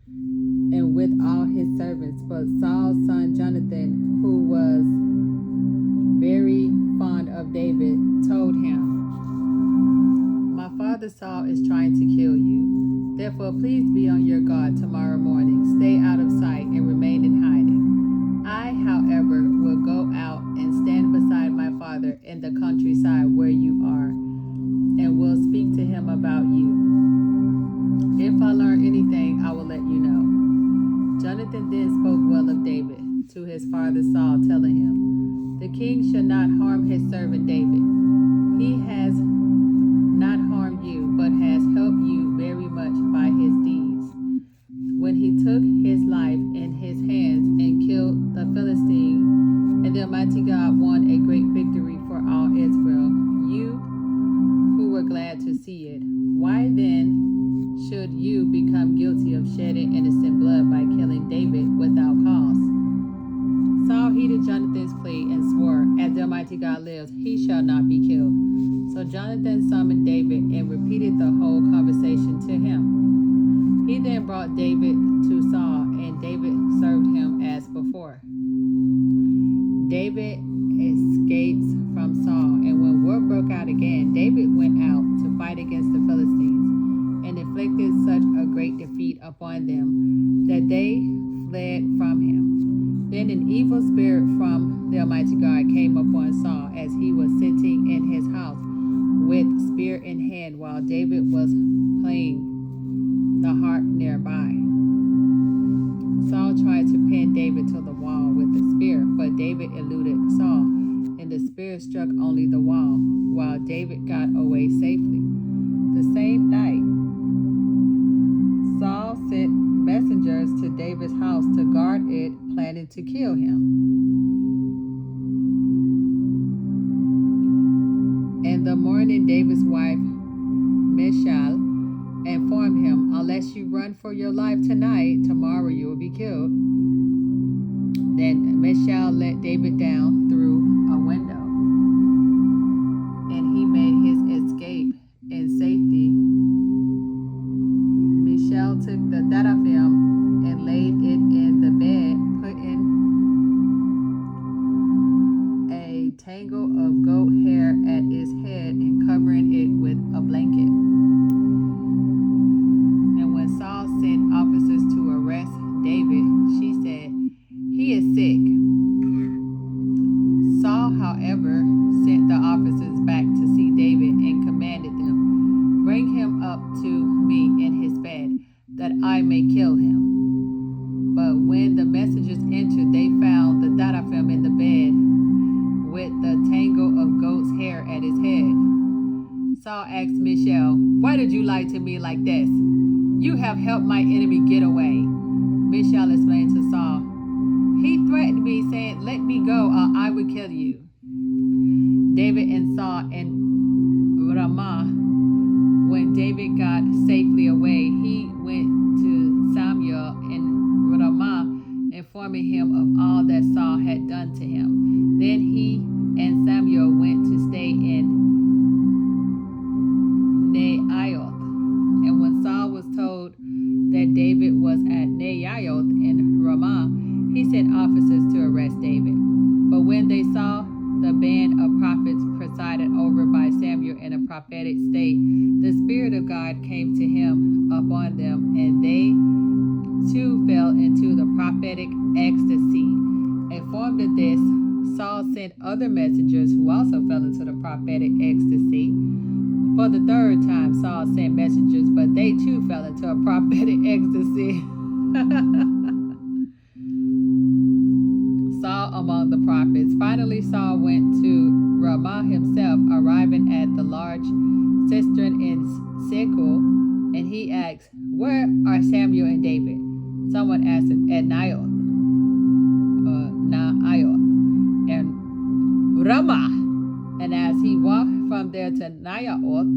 and with all his servants. But Saul's son Jonathan, who was very fond of David, told him, "My father Saul is trying to kill you. Therefore, please be on your guard tomorrow morning. Stay out of sight and remain in hiding. I, however, will go out and stand beside my father in the countryside where you are, and will speak to him about you. If I learn anything, I will let you know." Jonathan then spoke well of David to his father Saul, telling him, "The king should not harm his servant David. He has not harmed you, but has helped you very much by his deeds. When he took his life in his hands and killed the Philistine, and the Almighty God won a great victory for all Israel, you who were glad to see it. Why then should you become guilty of shedding innocent blood by killing David without cause?" Saul heeded Jonathan's plea and swore, "As the Almighty God lives, he shall not be killed." So Jonathan summoned David and repeated the whole conversation to him. He then brought David to Saul, and David served him as before. David escapes from Saul, and when war broke out again, David went out to fight against the Philistines, and inflicted such a great defeat upon them that they fled from him. Then an evil spirit from the Almighty God came upon Saul as he was sitting in his house with spear in hand, while David was playing the harp nearby. Saul tried to pin David to the wall with the spear, but David eluded Saul, and the spear struck only the wall, while David got away safely. The same night, Saul sent messengers to David's house to guard it, planning to kill him. In the morning, David's wife, Michal, informed him, "Unless you run for your life tonight, tomorrow you will be killed." Then Michal let David down through a window, and he made his escape in safety. Michal took the teraphim and laid it in the bed, putting a tangle of goat hair at its head and covering it with a blanket. And when Saul sent officers to arrest David, she said, "He is sick." Saul, however, sent the officers back to see David and commanded them, "Bring him up to me in his bed, that I may kill him." But when the messengers entered, they found the teraphim in the bed with the tangle of goat's hair at his head. Saul asked Michal, "Why did you lie to me like this? You have helped my enemy get away." Michal explained to Saul, "He threatened me, saying, 'Let me go, or I will kill you.'" David and Saul in Ramah. When David got safely away, he went to Samuel in Ramah, informing him of all that Saul had done to him. Then he and Samuel went to stay in Naioth. And when Saul was told that David was at Naioth in Ramah, he sent officers to arrest David. But when they saw the band of prophets presided over by Samuel in a prophetic state, the Spirit of God came to him upon them, and they too fell into the prophetic ecstasy. Informed of this, Saul sent other messengers who also fell into the prophetic ecstasy. For the third time, Saul sent messengers, but they too fell into a prophetic ecstasy. Saul among the prophets. Finally, Saul went to Ramah himself, arriving at the large cistern in Seku, and he asked, "Where are Samuel and David?" Someone answered, "At Naioth, and Ramah." And as he walked from there to Naioth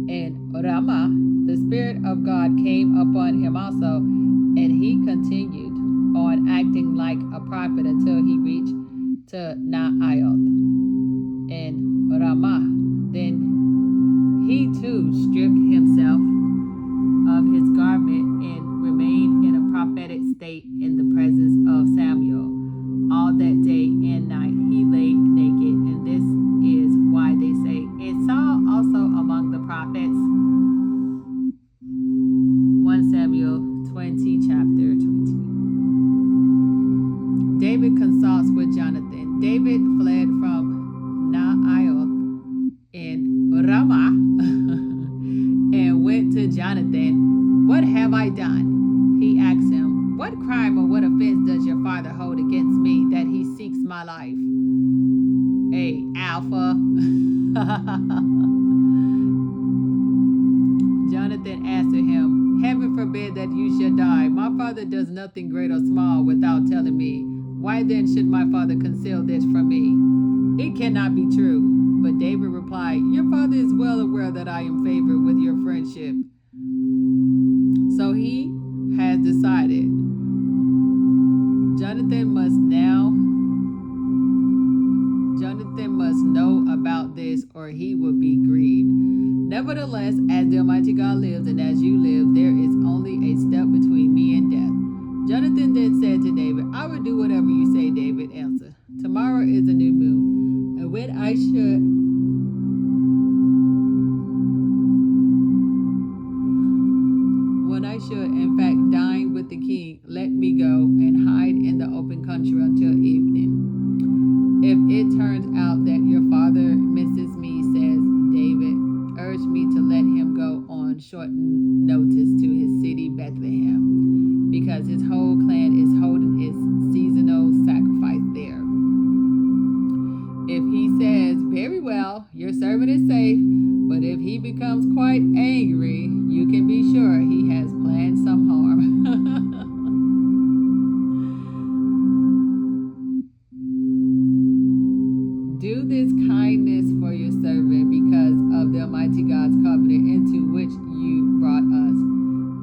and Ramah, the Spirit of God came upon him also, and he continued on acting like a prophet until he reached to Naioth and Ramah. Then he too stripped himself of his garment and Jonathan answered him, Heaven forbid that you should die. My father does nothing great or small without telling me. Why then should my father conceal this from me? It cannot be true. But David replied, Your father is well aware that I am favored with your friendship. So he has decided. Jonathan must know about this, or he will be grieved. Nevertheless, as the Almighty God lives and as you live, there is only a step between me and death. Jonathan then said to David, I will do whatever you say. David answered, Tomorrow is a new moon, and when I should in fact dine with the king, let me go and hide in the open country until evening. If it turns out that your father misses me, says David, urge me to let him go on short notice to his city Bethlehem, because his whole clan is holding its seasonal sacrifice there. If he says, Very well, your servant is safe, but if he becomes quite angry, you can be sure he has planned some harm. Do this kindness for your servant because of the Almighty God's covenant into which you brought us.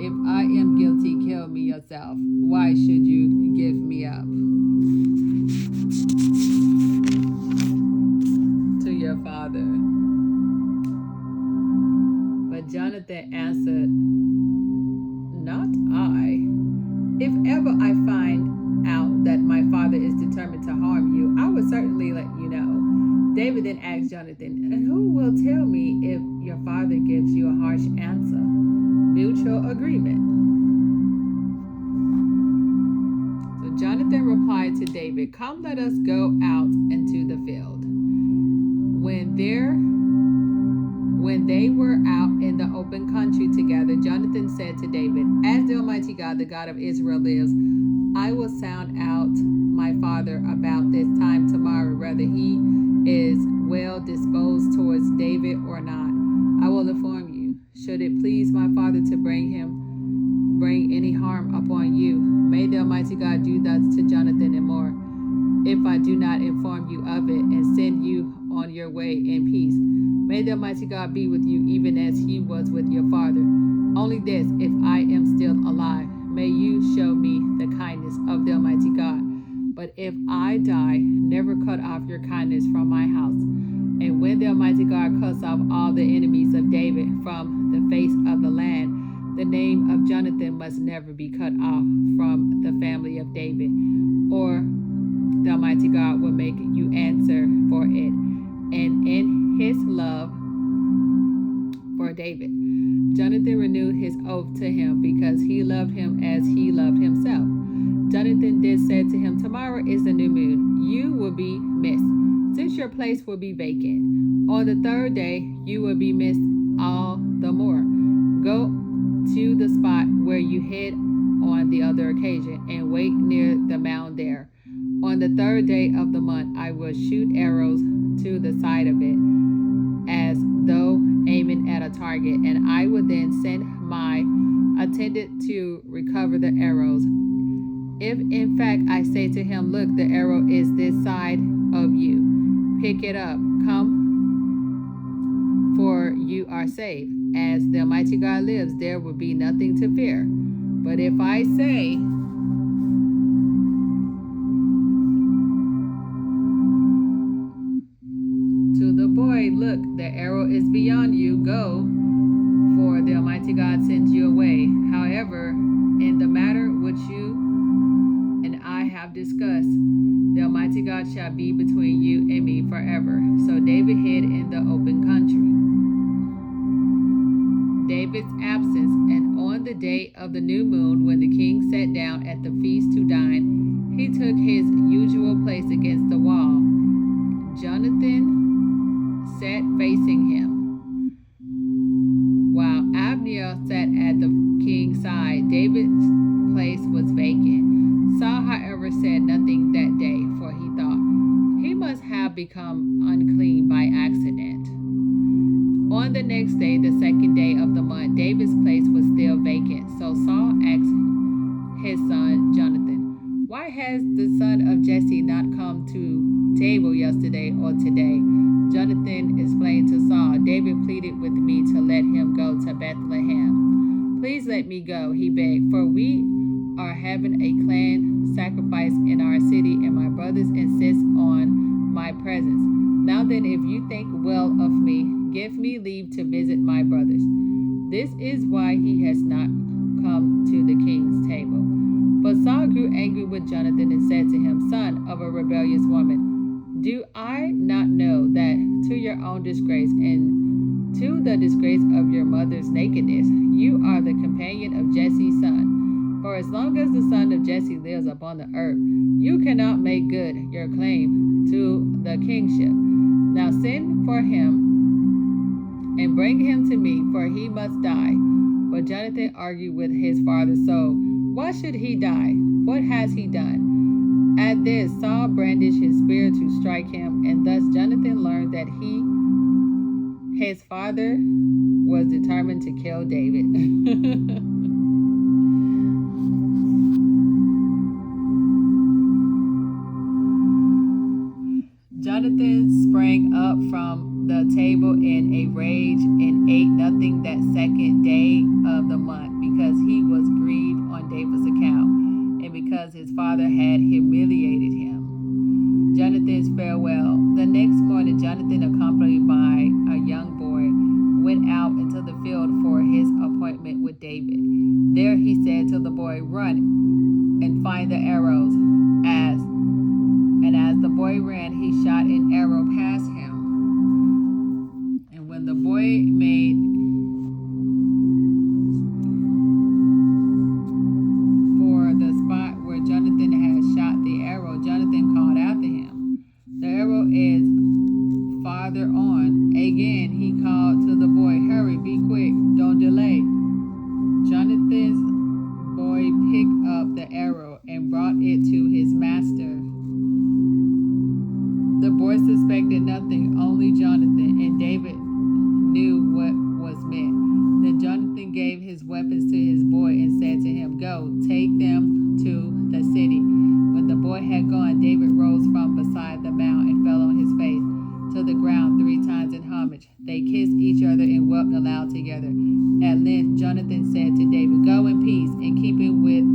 If I am guilty, kill me yourself. Why should you give me up to your father? But Jonathan answered, Not I. If ever I find out that my father is determined to harm you, I will certainly let you know. David then asked Jonathan, And who will tell me if your father gives you a harsh answer? Mutual agreement. So Jonathan replied to David, Come, let us go out into the field. When they were out in the open country together, Jonathan said to David, As the Almighty God, the God of Israel lives, I will sound out my father about this time tomorrow, whether he is well disposed towards David or not. I will inform you. Should it please my father to bring any harm upon you, may the Almighty God do thus to Jonathan and more, if I do not inform you of it and send you on your way in peace. May the Almighty God be with you even as he was with your father. Only this, if I am still alive, may you show me the kindness of the Almighty God. But if I die, never cut off your kindness from my house. And when the Almighty God cuts off all the enemies of David from the face of the land, the name of Jonathan must never be cut off from the family of David, or the Almighty God will make you answer for it. And in his love for David, Jonathan renewed his oath to him because he loved him as he loved himself. Jonathan then said to him, Tomorrow is the new moon. You will be missed, since your place will be vacant. On the third day, you will be missed all the more. Go to the spot where you hid on the other occasion and wait near the mound there. On the third day of the month, I will shoot arrows to the side of it, as though aiming at a target, and I will then send my attendant to recover the arrows. If in fact I say to him, Look, the arrow is this side of you, pick it up, come, for you are safe. As the Almighty God lives, there will be nothing to fear. But if I say, to the boy, Look, the arrow is beyond you, go, for the Almighty God sends you away. However, in the matter which you and I have discussed, the Almighty God shall be between you and me forever. So David hid in the open country. David's absence, and on the day of the new moon, when the king sat down at the feast to dine, he took his usual place against the wall. Jonathan sat facing him, while Abner sat at the king's side. David's place was vacant. Saul, however, said nothing that day, for he thought, he must have become unclean by accident. On the next day, the second day of the month, David's place was still vacant. So Saul asked his son Jonathan, "Why has the son of Jesse not come to table yesterday or today?" Jonathan explained to Saul, "David pleaded with me to let him go to Bethlehem. Please let me go," he begged, "for we are having a clan sacrifice in our city, and my brothers insist on my presence. Now then, if you think well of me, give me leave to visit my brothers." This is why he has not come to the king's table. But Saul grew angry with Jonathan and said to him, "Son of a rebellious woman, do I not know that to your own disgrace and to the disgrace of your mother's nakedness, you are the companion of Jesse's son? For as long as the son of Jesse lives upon the earth, you cannot make good your claim to the kingship. Now send for him and bring him to me, for he must die." But Jonathan argued with his father Saul. "Why should he die? What has he done?" At this, Saul brandished his spear to strike him, and thus Jonathan learned that his father was determined to kill David. Jonathan sprang up from the table in a rage and ate nothing that second day of the month, because he was grieved on David's account, and because his father had humiliated him. Jonathan's farewell. The next morning, Jonathan, accompanied by a young boy, went out into the field for his appointment with David. There he said to the boy, "Run and find the arrows." As the boy ran, he shot an arrow past him. And when the boy made for the spot where Jonathan had shot the arrow, Jonathan called after him, "The arrow is farther on." Again, he called to the boy, "Hurry, be quick, don't delay." Jonathan's boy picked up the arrow and brought it to his master. The boy suspected nothing, only Jonathan, and David knew what was meant. Then Jonathan gave his weapons to his boy and said to him, "Go, take them to the city." When the boy had gone, David rose from beside the mount and fell on his face to the ground 3 times in homage. They kissed each other and wept aloud together. At length Jonathan said to David, "Go in peace, in keeping with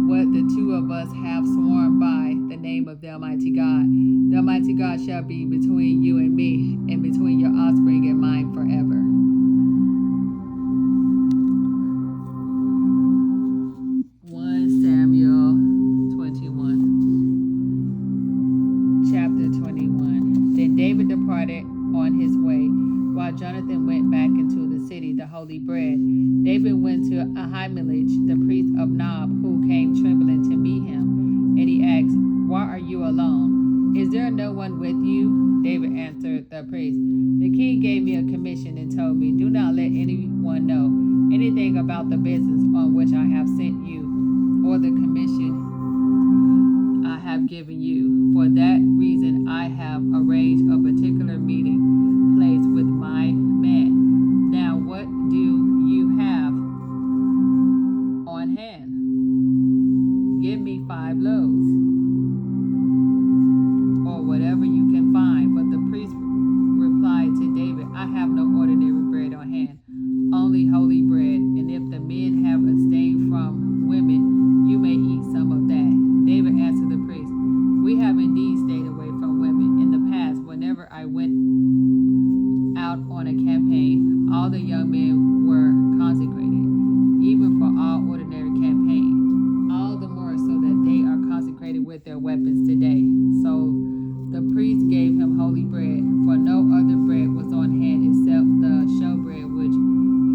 what the two of us have sworn by the name of the Almighty God. The Almighty God shall be between you and me, and between your offspring and mine forever." Chapter 21. Then David departed on his way, while Jonathan went back into the city to holy bread. David went to Ahimelech, the priest of Nob, who came trembling to meet him, and he asked, "Why are you alone? Is there no one with you?" David answered the priest, "The king gave me a commission and told me, 'Do not let anyone know anything about the business on which I have sent you, or the commission I have given you. For that reason I have arranged a particular meeting place with my men. Now what do you have on hand? Give me 5 loaves, or whatever you can find." But the priest replied to David, "I have no ordinary bread on hand, only holy bread, and if the men have abstained from women, you may eat some of that." David answered the priest, "We have indeed stayed away from women. In the past, whenever I went out on a campaign, all the young men were consecrated, even for all ordinary campaign, all the more so that they are consecrated with their weapons today." So the priest gave him holy bread, for no other bread was on hand except the showbread which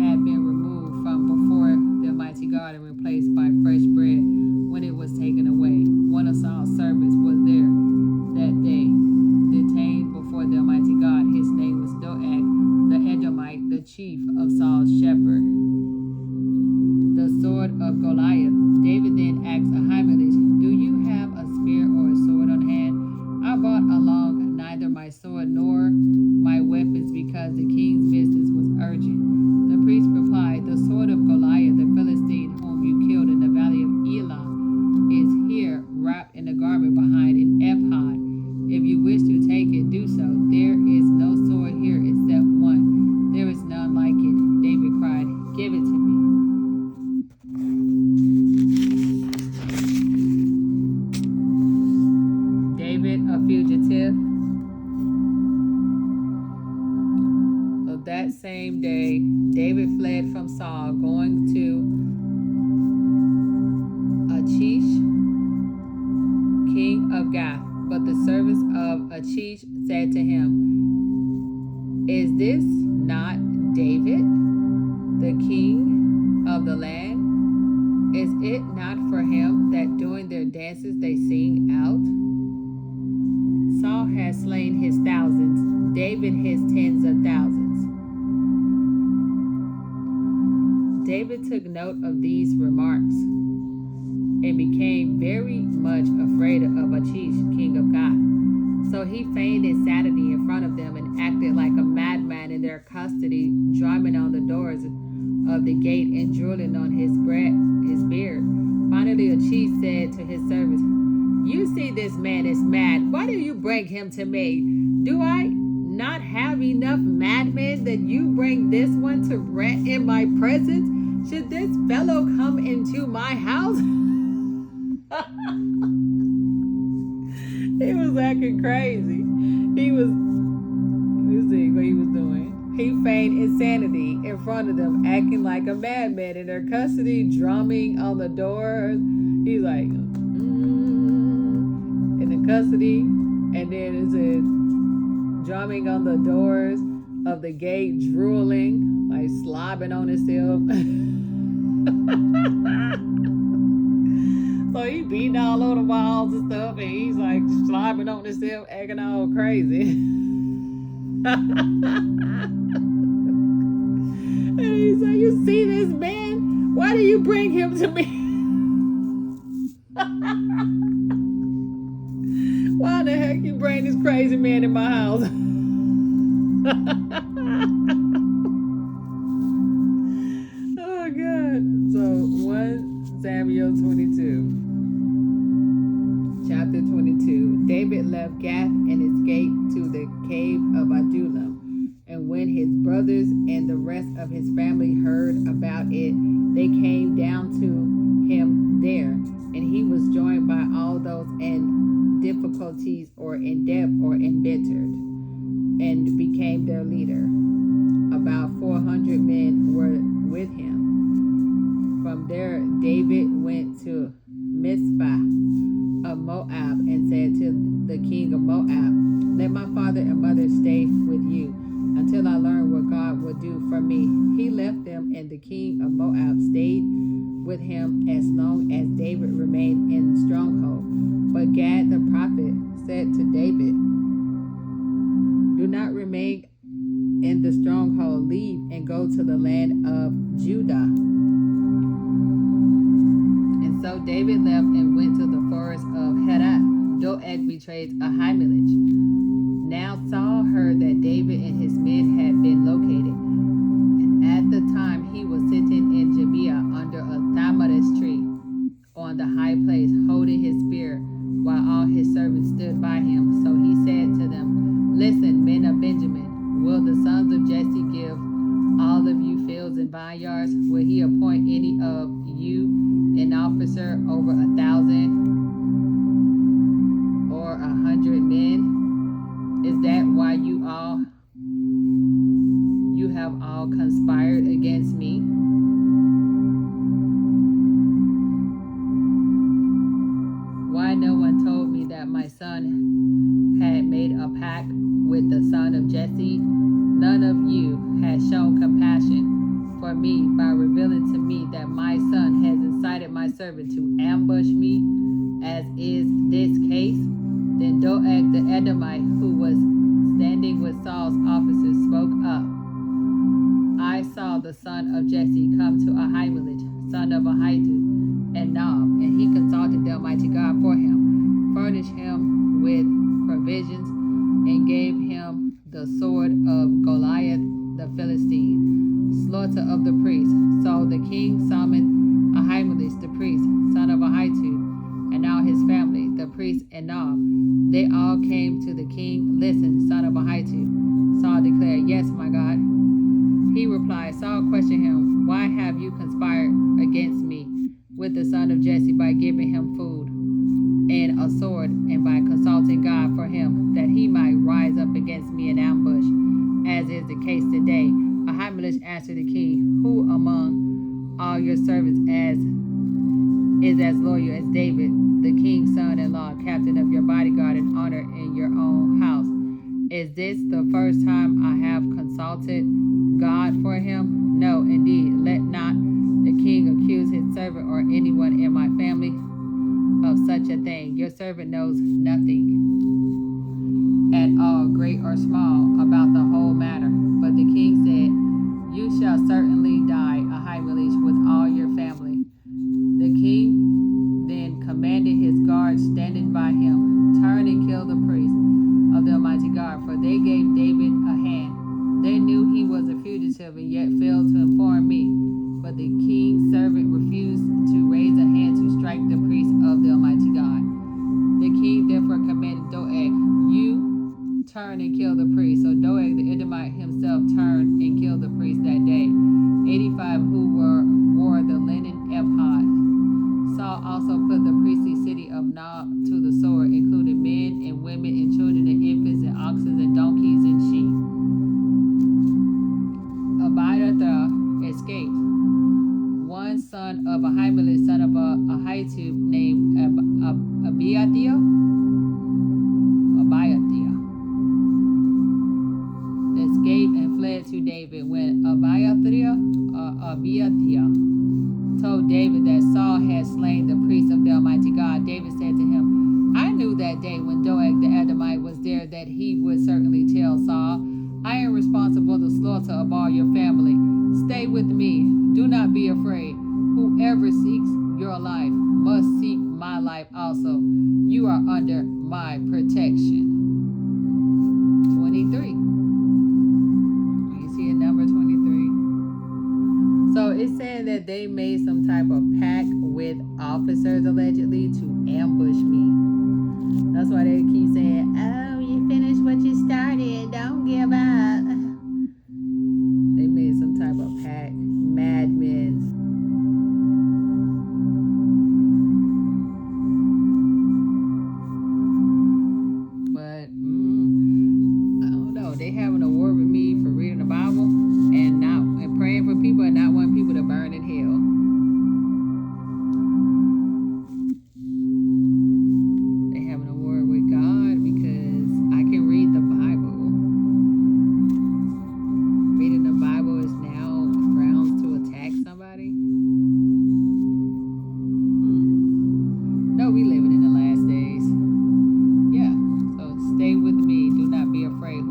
had been removed from before the Almighty God and replaced by fresh bread when it was taken away. One of Saul's servants was there that day, detained before the Almighty God. His name was Doeg the Edomite, the chief of Saul's shepherd. The sword of Goliath. David then asked Ahimelech, "Do you have a spear or a sword on hand?" "I brought along neither my sword nor my weapons, because the said to him, "Is this not David, the king of the land? Is it not for him that during their dances they sing out? Saul has slain his thousands, David his tens of thousands." David took note of these remarks and became very much afraid of Achish, king of Gath. So he feigned insanity in front of them and acted like a madman in their custody, drumming on the doors of the gate and drooling on his beard. Finally, Achish said to his servants, "You see this man is mad. Why do you bring him to me? Do I not have enough madmen that you bring this one to rant in my presence? Should this fellow come into my house?" He was acting crazy. Let me see what he was doing. He feigned insanity in front of them, acting like a madman in their custody, drumming on the doors. He's like, in the custody, and then it says, drumming on the doors of the gate, drooling, like slobbing on himself. So he beating all over the walls and stuff, and he's like slobbing on himself, acting all crazy. And he said, "You see this man? Why do you bring him to me?" Why in the heck you bring this crazy man in my house? Oh God. So 1 Samuel 22. Chapter 22. David left Gath and escaped to the cave of Adullam. And when his brothers and the rest of his family heard about it, they came down to him there. And he was joined by all those in difficulties or in debt or embittered, and became their leader. About 400 men were with him. From there, David went to Mizpah of Moab and said to the king of Moab, "Let my father and mother stay with you until I learn what God will do for me." He left them, and the king of Moab stayed with him as long as David remained in the stronghold. But Gad the prophet said to David, "Do not remain in the stronghold. Leave and go to the land of Judah." And so David left and went to the forest of Herath. Doeg betrayed Ahimelech. Now Saul heard that David and his men had been located. And at the time he was sitting in Gibeah under a tamarisk tree on the high place, holding his spear, while all his servants stood by him. So he said to them, "Listen, men of Benjamin, will the sons of Jesse give all of you fields and vineyards? Will he appoint any of you an officer over 1,000 or 100 men? Is that why you have all conspired against me?" Why no one told me that my son had made a pact with the son of Jesse? None of you has shown compassion for me by revealing to me that my son has incited my servant to ambush me, as is this case. Then Doeg the Edomite, who was standing with Saul's officers, spoke up. "I saw the son of Jesse come to Ahimelech, son of Ahitub, and Nob, and he consulted the Almighty God for him, furnished him with provisions, and gave him the sword of Goliath the Philistine, slaughter of the priests." So the king summoned Ahimelech the priest, son of Ahitub, and all his family, the priest and Nob. They all came to the king. "Listen, son of Ahitub." Saul declared, "Yes, my God." He replied. Saul questioned him, "Why have you conspired against me with the son of Jesse by giving him food and a sword, and by consulting God for him, that he might rise up against me in ambush, as is the case today?" Ahimelech answered the king, "Who among all your servants is as loyal as David, the king's son-in-law, captain of your bodyguard, and honor in your own house? Is this the first time I have consulted God for him? No, indeed. Let not the king accuse his servant or anyone in my family of such a thing. Your servant knows nothing at all, great or small, about the whole matter. But the king said, you shall certainly die, Ahimelech, with all your family. The king then commanded his guards standing by him, turn and kill the priests of the Almighty God, for they gave David a hand. They knew he was a fugitive and yet failed to inform me. But the king's servant refused to raise a hand to strike the priests of the Almighty God. The king therefore commanded Doeg, you turn and kill the priests. So Doeg the Edomite himself turned and killed the priests that day, 85 who wore the linen ephod. Saul also put the priestly city of Nob to the sword, including men and women and children and infants and oxen and donkeys and sheep. Abiathar escaped. One son of Ahimelech, son of Ahitub, named Abiathar, escaped and fled to David. When Abiathar told David that Saul had slain the priests of the Almighty God, David said to him, I knew that day when Doeg the Edomite was there that he would certainly tell Saul, I am responsible for the slaughter of all your family. Stay with me. Do not be afraid. Whoever seeks your life must seek my life also. You are under my protection. 23. You see a number 23. So it's saying that they made some type of pact with officers allegedly to ambush me. That's why they keep saying, oh, you finished what you started. Don't give up. They made some type of pact. Madmen. But I don't know. They having a war with me for reading the Bible and praying for people and not wanting people to burn in hell. They having a war with God because I can read the Bible. Reading the Bible is now grounds to attack somebody. No, we living in the last days. Yeah. So stay with me. Do not be afraid.